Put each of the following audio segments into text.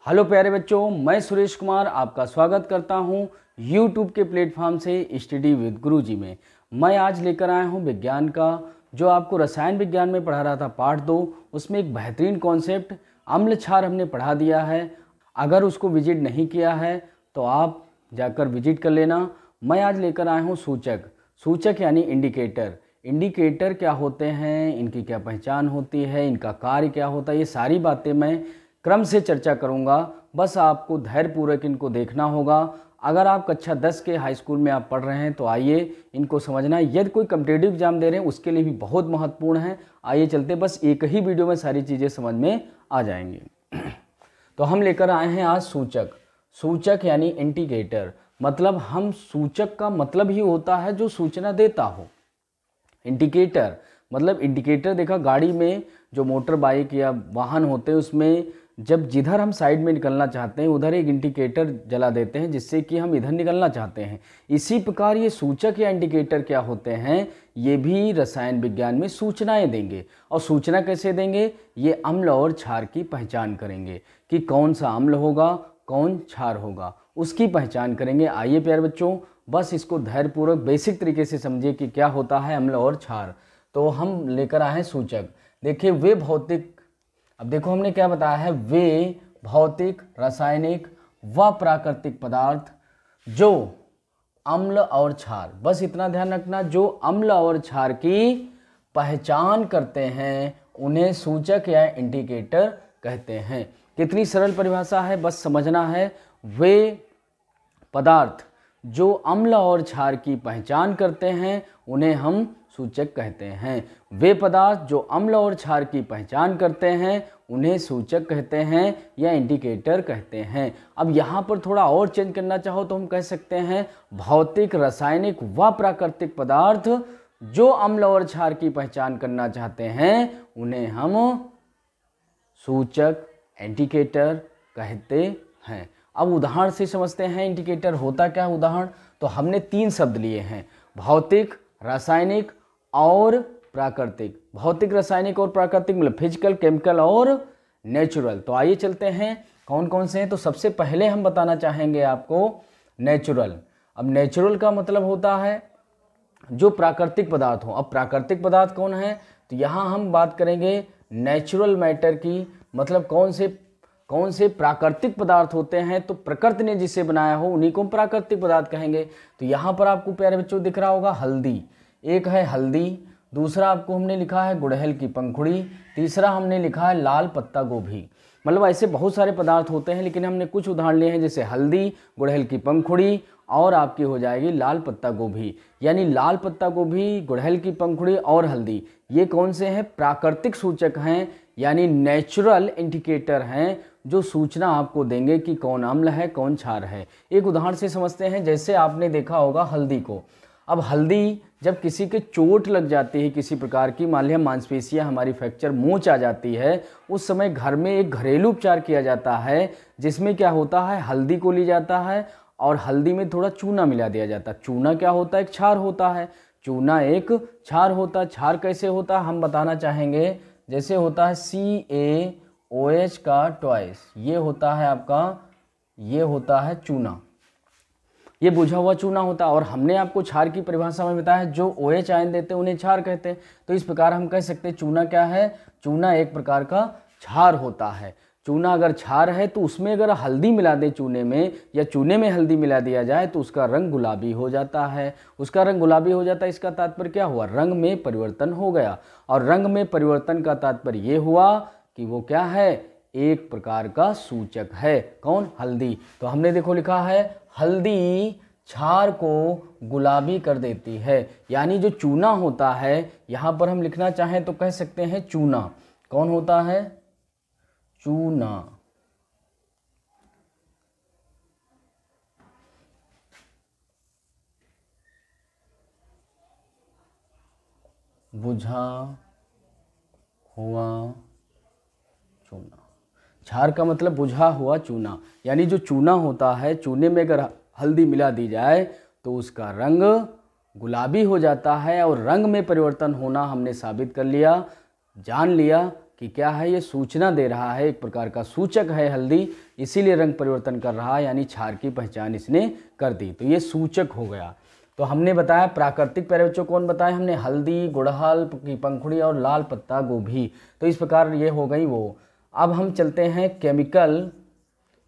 Hello प्यारे बच्चों, मैं सुरेश कुमार आपका स्वागत करता हूं YouTube के प्लेटफॉर्म से स्टडी विद गुरुजी में। मैं आज लेकर आया हूं विज्ञान का, जो आपको रसायन विज्ञान में पढ़ा रहा था पार्ट 2। उसमें एक बेहतरीन कॉन्सेप्ट अम्ल क्षार हमने पढ़ा दिया है। अगर उसको विजिट नहीं किया है तो आप जाकर विजिट कर लेना। मैं आज लेकर आया हूँ सूचक यानी इंडिकेटर। इंडिकेटर क्या होते हैं, इनकी क्या पहचान होती है, इनका कार्य क्या होता है, ये सारी बातें मैं क्रम से चर्चा करूंगा। बस आपको धैर्यपूर्वक इनको देखना होगा। अगर आप कक्षा 10 के हाई स्कूल में आप पढ़ रहे हैं तो आइए इनको समझना। यदि कोई कम्पिटेटिव एग्जाम दे रहे हैं उसके लिए भी बहुत महत्वपूर्ण है। आइए चलते, बस एक ही वीडियो में सारी चीज़ें समझ में आ जाएंगी। तो हम लेकर आए हैं आज सूचक यानी इंडिकेटर। मतलब हम सूचक का मतलब ही होता है जो सूचना देता हो। इंडिकेटर मतलब इंडिकेटर देखा, गाड़ी में जो मोटर बाइक या वाहन होते हैं उसमें जब जिधर हम साइड में निकलना चाहते हैं उधर एक इंडिकेटर जला देते हैं जिससे कि हम इधर निकलना चाहते हैं। इसी प्रकार ये सूचक या इंडिकेटर क्या होते हैं, ये भी रसायन विज्ञान में सूचनाएं देंगे। और सूचना कैसे देंगे, ये अम्ल और क्षार की पहचान करेंगे कि कौन सा अम्ल होगा कौन क्षार होगा, उसकी पहचान करेंगे। आइए प्यारे बच्चों, बस इसको धैर्यपूर्वक बेसिक तरीके से समझिए कि क्या होता है अम्ल और क्षार। तो हम लेकर आए हैं सूचक। देखिए वे भौतिक, अब देखो हमने क्या बताया है, वे भौतिक, रासायनिक व प्राकृतिक पदार्थ जो अम्ल और क्षार, बस इतना ध्यान रखना, जो अम्ल और क्षार की पहचान करते हैं उन्हें सूचक या इंडिकेटर कहते हैं। कितनी सरल परिभाषा है, बस समझना है। वे पदार्थ जो अम्ल और क्षार की पहचान करते हैं उन्हें हम सूचक कहते हैं। वे पदार्थ जो अम्ल और क्षार की पहचान करते हैं उन्हें सूचक कहते हैं या इंडिकेटर कहते हैं। अब यहाँ पर थोड़ा और चेंज करना चाहो तो हम कह सकते हैं भौतिक, रासायनिक व प्राकृतिक पदार्थ जो अम्ल और क्षार की पहचान करना चाहते हैं उन्हें हम सूचक, इंडिकेटर कहते हैं। अब उदाहरण से समझते हैं इंडिकेटर होता क्या है। उदाहरण तो हमने 3 शब्द लिए हैं, भौतिक, रासायनिक और प्राकृतिक। भौतिक, रासायनिक और प्राकृतिक मतलब फिजिकल, केमिकल और नेचुरल। तो आइए चलते हैं कौन कौन से हैं। तो सबसे पहले हम बताना चाहेंगे आपको नेचुरल। अब नेचुरल का मतलब होता है जो प्राकृतिक पदार्थ हो। अब प्राकृतिक पदार्थ कौन है, तो यहाँ हम बात करेंगे नेचुरल मैटर की। मतलब कौन से प्राकृतिक पदार्थ होते हैं, तो प्रकृति ने जिसे बनाया हो उन्हीं को हम प्राकृतिक पदार्थ कहेंगे। तो यहाँ पर आपको प्यारे बच्चों दिख रहा होगा हल्दी, एक है हल्दी, दूसरा आपको हमने लिखा है गुड़हल की पंखुड़ी, तीसरा हमने लिखा है लाल पत्ता गोभी। मतलब ऐसे बहुत सारे पदार्थ होते हैं, लेकिन हमने कुछ उदाहरण लिए हैं जैसे हल्दी, गुड़हल की पंखुड़ी और आपकी हो जाएगी लाल पत्ता गोभी। यानी लाल पत्ता गोभी, गुड़हल की पंखुड़ी और हल्दी, ये कौन से हैं, प्राकृतिक सूचक हैं, यानी नेचुरल इंडिकेटर हैं जो सूचना आपको देंगे कि कौन अम्ल है कौन क्षार है। एक उदाहरण से समझते हैं, जैसे आपने देखा होगा हल्दी को। अब हल्दी जब किसी के चोट लग जाती है किसी प्रकार की, मान लिया मांसपेशियां हमारी फ्रैक्चर, मोच आ जाती है, उस समय घर में एक घरेलू उपचार किया जाता है जिसमें क्या होता है, हल्दी को ली जाता है और हल्दी में थोड़ा चूना मिला दिया जाता है। चूना क्या होता है, एक क्षार होता है। चूना एक क्षार होता है। क्षार कैसे होता है हम बताना चाहेंगे। जैसे होता है CaOH का ट्वाइस, ये होता है आपका, ये होता है चूना, ये बुझा हुआ चूना होता है। और हमने आपको क्षार की परिभाषा में बताया जो OH आयन देते हैं उन्हें क्षार कहते हैं। तो इस प्रकार हम कह सकते हैं चूना क्या है, चूना एक प्रकार का क्षार होता है। चूना अगर क्षार है तो उसमें अगर हल्दी मिला दें चूने में, या चूने में हल्दी मिला दिया जाए तो उसका रंग गुलाबी हो जाता है। उसका रंग गुलाबी हो जाता है, इसका तात्पर्य क्या हुआ, रंग में परिवर्तन हो गया। और रंग में परिवर्तन का तात्पर्य ये हुआ कि वो क्या है, एक प्रकार का सूचक है। कौन, हल्दी। तो हमने देखो लिखा है हल्दी क्षार को गुलाबी कर देती है। यानी जो चूना होता है, यहाँ पर हम लिखना चाहें तो कह सकते हैं चूना कौन होता है, चूना। बुझा हुआ चूना। क्षार का मतलब बुझा हुआ चूना। यानी जो चूना होता है, चूने में अगर हल्दी मिला दी जाए तो उसका रंग गुलाबी हो जाता है। और रंग में परिवर्तन होना हमने साबित कर लिया, जान लिया कि क्या है, ये सूचना दे रहा है, एक प्रकार का सूचक है हल्दी। इसीलिए रंग परिवर्तन कर रहा है, यानी क्षार की पहचान इसने कर दी। तो ये सूचक हो गया। तो हमने बताया प्राकृतिक प्यारे बच्चों कौन बताया हमने, हल्दी, गुड़हल की पंखुड़ी और लाल पत्ता गोभी। तो इस प्रकार ये हो गई वो। अब हम चलते हैं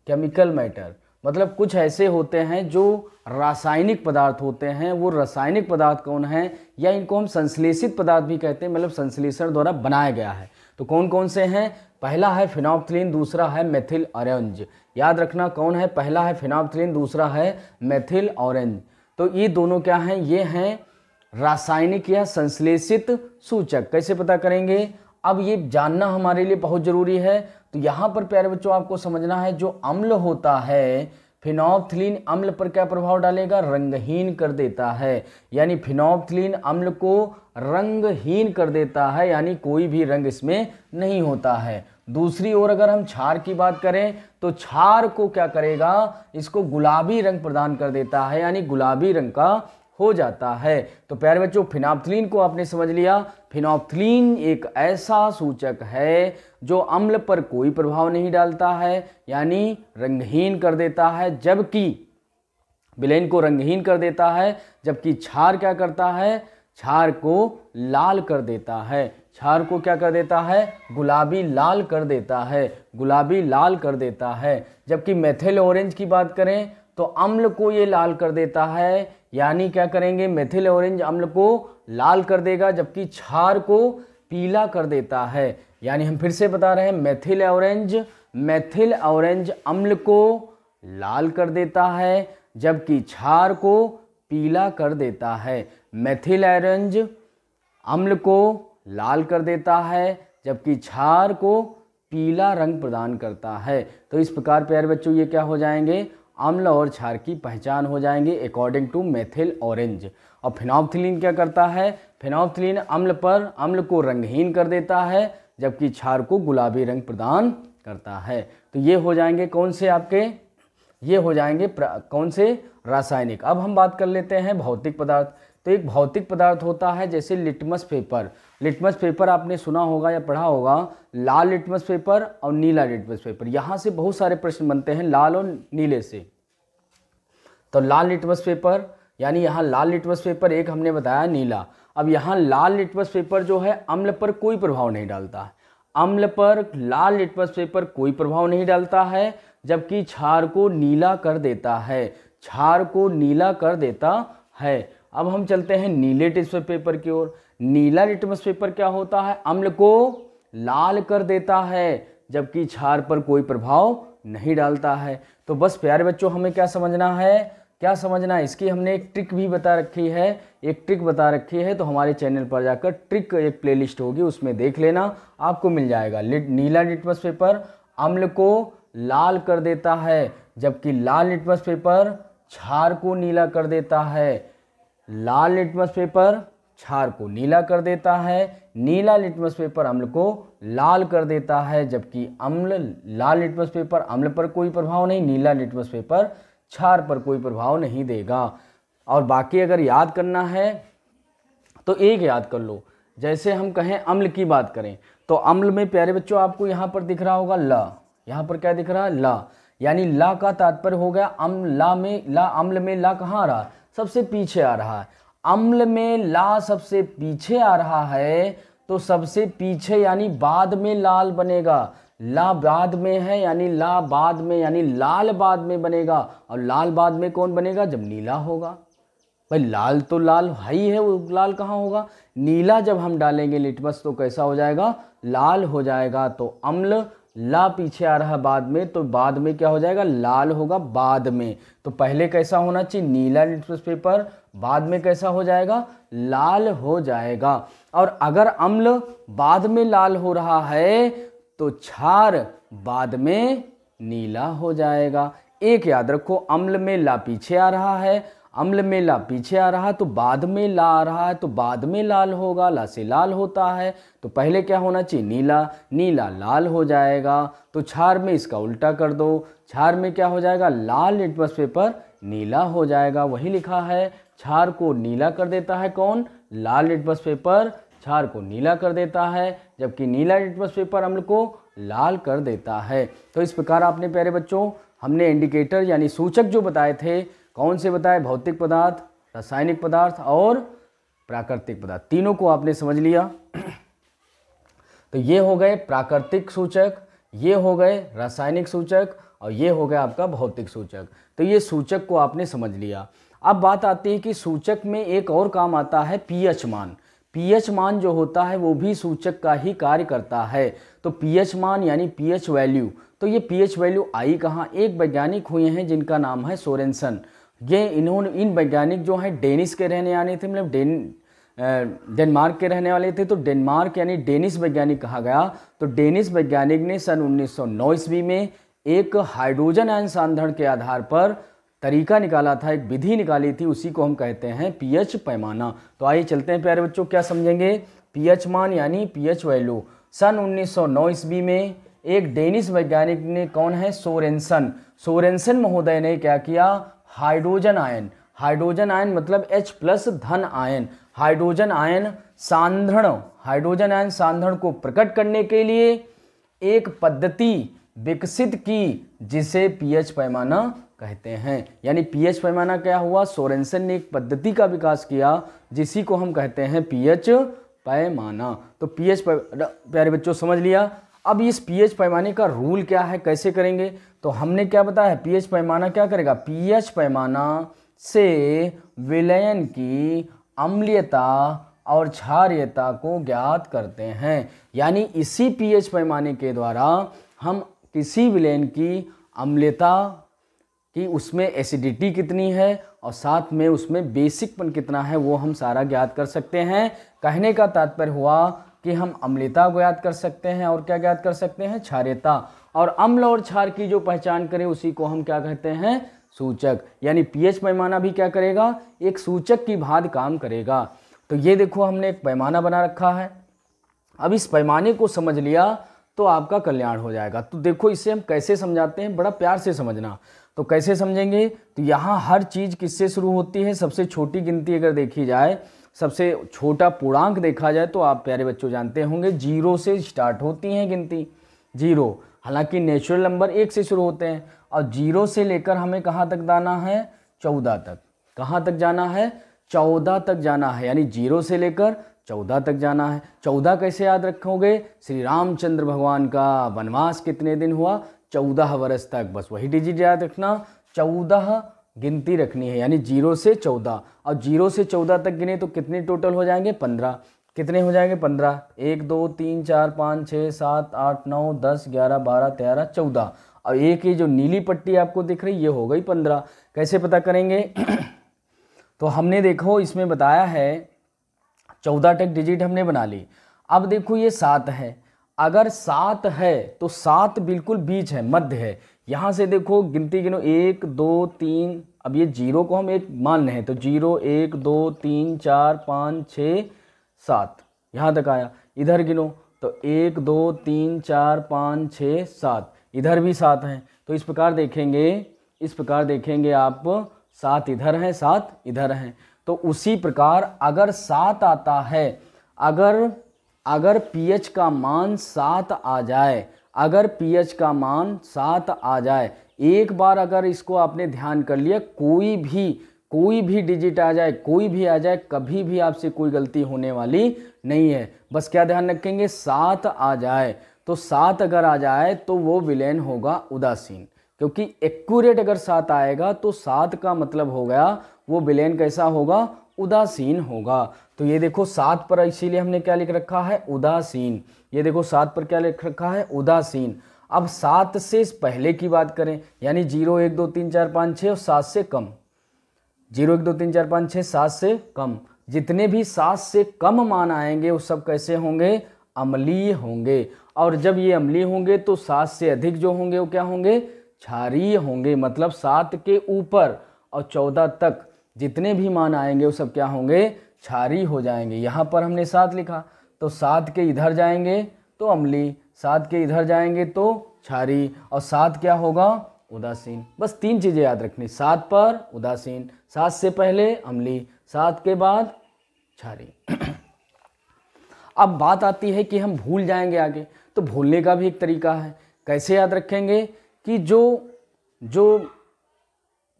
केमिकल मैटर, मतलब कुछ ऐसे होते हैं जो रासायनिक पदार्थ होते हैं। वो रासायनिक पदार्थ कौन है, या इनको हम संश्लेषित पदार्थ भी कहते हैं, मतलब संश्लेषण द्वारा बनाया गया है। तो कौन कौन से हैं, पहला है फिनोल्फ्थालीन, दूसरा है मेथिल ऑरेंज। याद रखना कौन है, पहला है फिनोल्फ्थालीन, दूसरा है मेथिल ऑरेंज। तो ये दोनों क्या हैं, ये हैं रासायनिक या संश्लेषित सूचक। कैसे पता करेंगे, अब ये जानना हमारे लिए बहुत जरूरी है। तो यहाँ पर प्यारे बच्चों आपको समझना है, जो अम्ल होता है फिनोल्फ्थालीन अम्ल पर क्या प्रभाव डालेगा, रंगहीन कर देता है। यानी फिनोल्फ्थालीन अम्ल को रंगहीन कर देता है, यानी कोई भी रंग इसमें नहीं होता है। दूसरी ओर अगर हम क्षार की बात करें तो क्षार को क्या करेगा, इसको गुलाबी रंग प्रदान कर देता है, यानी गुलाबी रंग का हो जाता है। तो प्यारे बच्चों फिनोल्फ्थालीन को आपने समझ लिया। फिनोल्फ्थालीन एक ऐसा सूचक है जो अम्ल पर कोई प्रभाव नहीं डालता है, यानी रंगहीन कर देता है, जबकि विलेन को रंगहीन कर देता है, जबकि क्षार क्या करता है, क्षार को लाल कर देता है। क्षार को क्या कर देता है, गुलाबी लाल कर देता है, गुलाबी लाल कर देता है। जबकि मेथिल ऑरेंज की बात करें तो अम्ल को ये लाल कर देता है, यानी क्या करेंगे, मेथिल ऑरेंज अम्ल को लाल कर देगा, जबकि क्षार को पीला कर देता है। यानी हम फिर से बता रहे हैं, मेथिल ऑरेंज अम्ल को लाल कर देता है, जबकि क्षार को पीला कर देता है। मेथिल ऑरेंज अम्ल को लाल कर देता है, जबकि क्षार को पीला रंग प्रदान करता है। तो इस प्रकार प्यारे बच्चों ये क्या हो जाएंगे, अम्ल और क्षार की पहचान हो जाएंगे अकॉर्डिंग टू मेथिल ऑरेंज। और फिनोल्फ्थालीन क्या करता है, फिनोल्फ्थालीन अम्ल को रंगहीन कर देता है, जबकि क्षार को गुलाबी रंग प्रदान करता है। तो ये हो जाएंगे कौन से आपके, ये हो जाएंगे कौन से, रासायनिक। अब हम बात कर लेते हैं भौतिक पदार्थ। तो एक भौतिक पदार्थ होता है जैसे लिटमस पेपर। लिटमस पेपर आपने सुना होगा या पढ़ा होगा, लाल लिटमस पेपर और नीला लिटमस पेपर। यहाँ से बहुत सारे प्रश्न बनते हैं लाल और नीले से। तो लाल लिटमस पेपर, यानी यहाँ लाल लिटमस पेपर एक हमने बताया, नीला। अब यहाँ लाल लिटमस पेपर जो है अम्ल पर कोई प्रभाव नहीं डालता है, अम्ल पर लाल लिटमस पेपर कोई प्रभाव नहीं डालता है, जबकि क्षार को नीला कर देता है, क्षार को नीला कर देता है। अब हम चलते हैं नीले लिटमस पेपर की ओर। नीला लिटमस पेपर क्या होता है, अम्ल को लाल कर देता है, जबकि क्षार पर कोई प्रभाव नहीं डालता है। तो बस प्यारे बच्चों हमें क्या समझना है, क्या समझना है, इसकी हमने एक ट्रिक भी बता रखी है, एक ट्रिक बता रखी है। तो हमारे चैनल पर जाकर ट्रिक एक प्लेलिस्ट होगी, उसमें देख लेना, आपको मिल जाएगा। नीला लिटमस पेपर अम्ल को लाल कर देता है, जबकि लाल लिटमस पेपर क्षार को नीला कर देता है। लाल लिटमस पेपर क्षार को नीला कर देता है, नीला लिटमस पेपर अम्ल को लाल कर देता है, जबकि लाल लिटमस पेपर अम्ल पर कोई प्रभाव नहीं, नीला लिटमस पेपर क्षार पर कोई प्रभाव नहीं देगा। और बाकी अगर याद करना है तो एक याद कर लो, जैसे हम कहें अम्ल की बात करें तो अम्ल में प्यारे बच्चों आपको यहाँ पर दिख रहा होगा ला, यहाँ पर क्या दिख रहा है, ला, यानी ला का तात्पर्य हो गया अम्ल में ला कहाँ आ रहा, सबसे पीछे आ रहा है। अम्ल में ला सबसे पीछे आ रहा है, तो सबसे पीछे यानी बाद में लाल बनेगा। ला बाद में है यानी ला बाद में, यानी लाल बाद में बनेगा। और लाल बाद में कौन बनेगा, जब नीला होगा। भाई लाल तो लाल ही है, वो लाल कहाँ होगा, नीला जब हम डालेंगे लिटमस तो कैसा हो जाएगा, लाल हो जाएगा। तो अम्ल ला पीछे आ रहा बाद में, तो बाद में क्या हो जाएगा, लाल होगा बाद में। तो पहले कैसा होना चाहिए, नीला लिटमस पेपर, बाद में कैसा हो जाएगा, लाल हो जाएगा। और अगर अम्ल बाद में लाल हो रहा है तो क्षार बाद में नीला हो जाएगा। एक याद रखो, अम्ल में ला पीछे आ रहा है, अम्ल में ला पीछे आ रहा है तो बाद में ला आ रहा है, तो बाद में लाल होगा, ला से लाल होता है। तो पहले क्या होना चाहिए, नीला, नीला लाल हो जाएगा। तो क्षार में इसका उल्टा कर दो, क्षार में क्या हो जाएगा, लाल लिटमस पेपर नीला हो जाएगा। वही लिखा है, क्षार को नीला कर देता है कौन, लाल लिटमस पेपर क्षार को नीला कर देता है, जबकि नीला लिटमस पेपर अम्ल को लाल कर देता है। तो इस प्रकार आपने प्यारे बच्चों हमने इंडिकेटर यानी सूचक जो बताए थे, कौन से बताए, भौतिक पदार्थ, रासायनिक पदार्थ और प्राकृतिक पदार्थ, तीनों को आपने समझ लिया। तो ये हो गए प्राकृतिक सूचक, ये हो गए रासायनिक सूचक और ये हो गया आपका भौतिक सूचक। तो ये सूचक को आपने समझ लिया। अब बात आती है कि सूचक में एक और काम आता है पीएच मान। पीएच मान जो होता है वो भी सूचक का ही कार्य करता है। तो पीएच मान यानी पीएच वैल्यू, तो ये पीएच वैल्यू आई कहाँ, एक वैज्ञानिक हुए हैं जिनका नाम है सोरेनसन। ये इन वैज्ञानिक जो हैं डेनिस के रहने आने थे, मतलब डेनमार्क के रहने वाले थे। तो डेनमार्क यानी डेनिस वैज्ञानिक कहा गया। तो डेनिस वैज्ञानिक ने सन 1909 ईस्वी में एक हाइड्रोजन आयन सांद्रण के आधार पर तरीका निकाला था, एक विधि निकाली थी, उसी को हम कहते हैं पीएच पैमाना। तो आइए चलते हैं प्यारे बच्चों, क्या समझेंगे, पीएच मान यानी पीएच वैल्यू। सन 1909 ईस्वी में एक डेनिस वैज्ञानिक ने, कौन है, सोरेनसन, सोरेनसन महोदय ने क्या किया, हाइड्रोजन आयन, हाइड्रोजन आयन मतलब H+ धन आयन, हाइड्रोजन आयन सांद्रण, हाइड्रोजन आयन सांद्रण को प्रकट करने के लिए एक पद्धति विकसित की जिसे पीएच पैमाना कहते हैं। यानी पीएच पैमाना क्या हुआ, सोरेनसन ने एक पद्धति का विकास किया जिसी को हम कहते हैं पीएच पैमाना। तो पीएच प्यारे बच्चों समझ लिया। अब इस पीएच पैमाने का रूल क्या है, कैसे करेंगे, तो हमने क्या बताया, पीएच पैमाना क्या करेगा, पीएच पैमाना से विलयन की अम्लीयता और क्षारीयता को ज्ञात करते हैं। यानी इसी पीएच पैमाने के द्वारा हम किसी विलयन की अम्लीयता कि उसमें एसिडिटी कितनी है और साथ में उसमें बेसिकपन कितना है वो हम सारा ज्ञात कर सकते हैं। कहने का तात्पर्य हुआ कि हम अम्लीयता को ज्ञात कर सकते हैं और क्या ज्ञात कर सकते हैं, क्षारीयता। और अम्ल और क्षार की जो पहचान करें उसी को हम क्या कहते हैं, सूचक। यानी पीएच पैमाना भी क्या करेगा, एक सूचक की भांति काम करेगा। तो ये देखो हमने एक पैमाना बना रखा है। अब इस पैमाने को समझ लिया तो आपका कल्याण हो जाएगा। तो देखो इसे हम कैसे समझाते हैं, बड़ा प्यार से समझना। तो कैसे समझेंगे, तो यहाँ हर चीज़ किससे शुरू होती है, सबसे छोटी गिनती अगर देखी जाए, सबसे छोटा पूर्णांक देखा जाए तो आप प्यारे बच्चों जानते होंगे 0 से स्टार्ट होती हैं गिनती, 0। हालांकि नेचुरल नंबर 1 से शुरू होते हैं और 0 से लेकर हमें कहाँ तक जाना है, 14 तक। कहाँ तक जाना है, 14 तक जाना है। यानी 0 से लेकर 14 तक जाना है। 14 कैसे याद रखोगे, श्री रामचंद्र भगवान का वनवास कितने दिन हुआ, 14 वर्ष तक। बस वही डिजिट याद रखना, 14 गिनती रखनी है। यानी 0 से 14, और 0 से 14 तक गिने तो कितने टोटल हो जाएंगे, 15। कितने हो जाएंगे, 15, 1 2 3 4 5 6 7 8 9 10 11 12 13 14। और एक ये जो नीली पट्टी आपको दिख रही ये हो गई 15। कैसे पता करेंगे तो हमने देखो इसमें बताया है 14 तक डिजिट हमने बना ली। अब देखो ये 7 है, अगर 7 है तो 7 बिल्कुल बीच है, मध्य है। यहाँ से देखो गिनती गिनो 1 2 3, अब ये 0 को हम एक मान रहे हैं तो 0 1 2 3 4 5 6 7 यहाँ तक आया। इधर गिनो तो 1 2 3 4 5 6 7, इधर भी 7 हैं। तो इस प्रकार देखेंगे, इस प्रकार देखेंगे आप, 7 इधर हैं 7 इधर हैं। तो उसी प्रकार अगर 7 आता है, अगर पीएच का मान 7 आ जाए, अगर पीएच का मान 7 आ जाए, एक बार अगर इसको आपने ध्यान कर लिया, कोई भी डिजिट आ जाए, कोई भी आ जाए, कभी भी आपसे कोई गलती होने वाली नहीं है। बस क्या ध्यान रखेंगे, 7 आ जाए। तो 7 अगर आ जाए तो वो विलयन होगा उदासीन, क्योंकि एक्यूरेट अगर 7 आएगा तो 7 का मतलब हो गया वो विलयन कैसा होगा, उदासीन होगा। तो ये देखो 7 पर इसीलिए हमने क्या लिख रखा है, उदासीन। ये देखो 7 पर क्या लिख रखा है, उदासीन। अब 7 से पहले की बात करें, यानी 0 1 2 3 4 5 6 और 7 से कम, 0 1 2 3 4 5 6 7 से कम, जितने भी 7 से कम मान आएंगे वो सब कैसे होंगे, अम्लीय होंगे। और जब ये अम्लीय होंगे तो 7 से अधिक जो होंगे वो क्या होंगे, क्षारीय होंगे। मतलब 7 के ऊपर और 14 तक जितने भी मान आएंगे वो सब क्या होंगे, क्षारीय हो जाएंगे। यहाँ पर हमने 7 लिखा तो 7 के इधर जाएंगे तो अम्लीय, 7 के इधर जाएंगे तो क्षारीय, और 7 क्या होगा, उदासीन। बस 3 चीज़ें याद रखनी, 7 पर उदासीन, 7 से पहले अम्लीय, 7 के बाद क्षारीय। अब बात आती है कि हम भूल जाएंगे आगे, तो भूलने का भी एक तरीका है। कैसे याद रखेंगे कि जो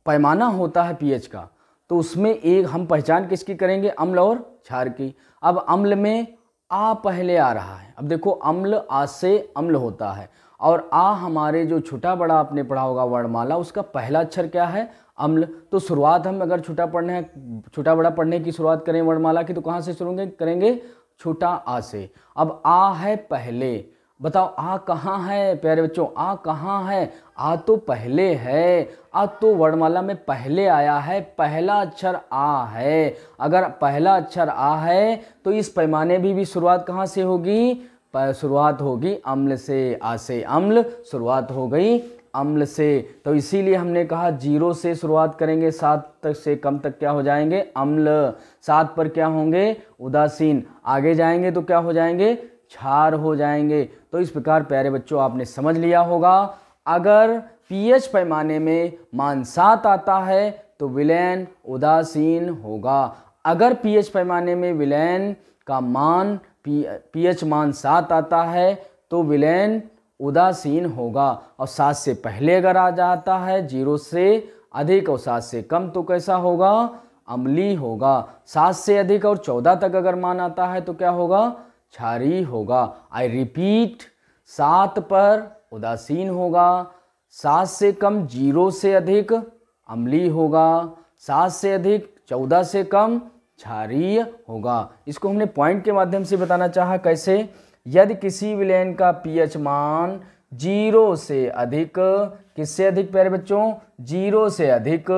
पैमाना होता है पीएच का, तो उसमें एक हम पहचान किसकी करेंगे, अम्ल और क्षार की। अब अम्ल में आ पहले आ रहा है। अब देखो अम्ल आ से अम्ल होता है, और आ हमारे जो छोटा बड़ा आपने पढ़ा होगा वर्णमाला, उसका पहला अक्षर क्या है, अम्ल। तो शुरुआत हम अगर छोटा बड़ा पढ़ने की शुरुआत करें वर्णमाला की, तो कहाँ से शुरू करेंगे, छोटा आ से। अब आ है पहले, बताओ आ कहाँ है प्यारे बच्चों, आ कहाँ है, आ तो पहले है, आ तो वर्णमाला में पहले आया है, पहला अक्षर आ है। अगर पहला अक्षर आ है तो इस पैमाने भी शुरुआत कहाँ से होगी, शुरुआत होगी अम्ल से, आ से अम्ल, शुरुआत हो गई अम्ल से। तो इसीलिए हमने कहा 0 से शुरुआत करेंगे, 7 तक से कम तक क्या हो जाएंगे, अम्ल। 7 पर क्या होंगे, उदासीन। आगे जाएंगे तो क्या हो जाएंगे, क्षार हो जाएंगे। तो इस प्रकार प्यारे बच्चों आपने समझ लिया होगा, अगर पीएच पैमाने में मान 7 आता है तो विलयन उदासीन होगा। अगर पीएच पैमाने में विलयन का मान पीएच मान 7 आता है तो विलयन उदासीन होगा। और 7 से पहले अगर आ जाता है, 0 से अधिक और 7 से कम, तो कैसा होगा, अम्लीय होगा। 7 से अधिक और 14 तक अगर मान आता है तो क्या होगा, क्षारीय होगा। आई रिपीट, 7 पर उदासीन होगा, 7 से कम 0 से अधिक अम्लीय होगा, 7 से अधिक 14 से कम क्षारीय होगा। इसको हमने पॉइंट के माध्यम से बताना चाहा, कैसे, यदि किसी विलयन का पीएच मान 0 से अधिक, किससे अधिक प्यारे बच्चों, 0 से अधिक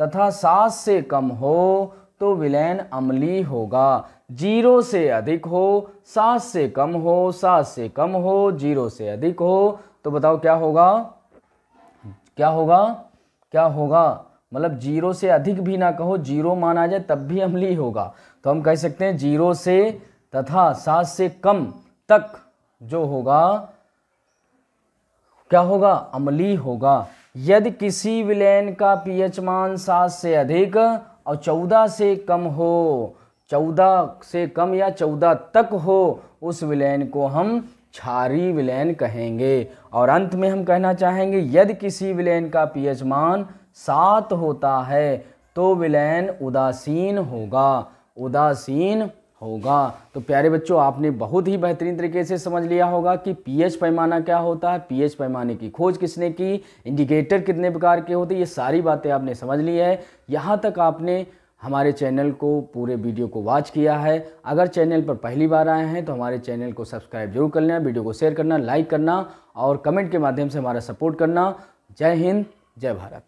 तथा 7 से कम हो तो विलयन अम्लीय होगा। 0 से अधिक हो, 7 से कम हो, 7 से कम हो, 0 से अधिक हो, तो बताओ क्या होगा, क्या होगा, क्या होगा, मतलब 0 से अधिक भी ना कहो, 0 मान आ जाए तब भी अम्लीय होगा। तो हम कह सकते हैं 0 से तथा 7 से कम तक जो होगा क्या होगा, अम्लीय होगा। यदि किसी विलयन का पीएच मान 7 से अधिक और 14 से कम हो, 14 से कम या 14 तक हो, उस विलयन को हम क्षारीय विलयन कहेंगे। और अंत में हम कहना चाहेंगे, यदि किसी विलयन का पीएच मान 7 होता है तो विलयन उदासीन होगा, उदासीन होगा। तो प्यारे बच्चों आपने बहुत ही बेहतरीन तरीके से समझ लिया होगा कि पीएच पैमाना क्या होता है, पीएच पैमाने की खोज किसने की, इंडिकेटर कितने प्रकार के होते हैं, ये सारी बातें आपने समझ ली है। यहाँ तक आपने हमारे चैनल को, पूरे वीडियो को वॉच किया है। अगर चैनल पर पहली बार आए हैं तो हमारे चैनल को सब्सक्राइब जरूर कर लेना, वीडियो को शेयर करना, लाइक करना और कमेंट के माध्यम से हमारा सपोर्ट करना। जय हिंद, जय भारत।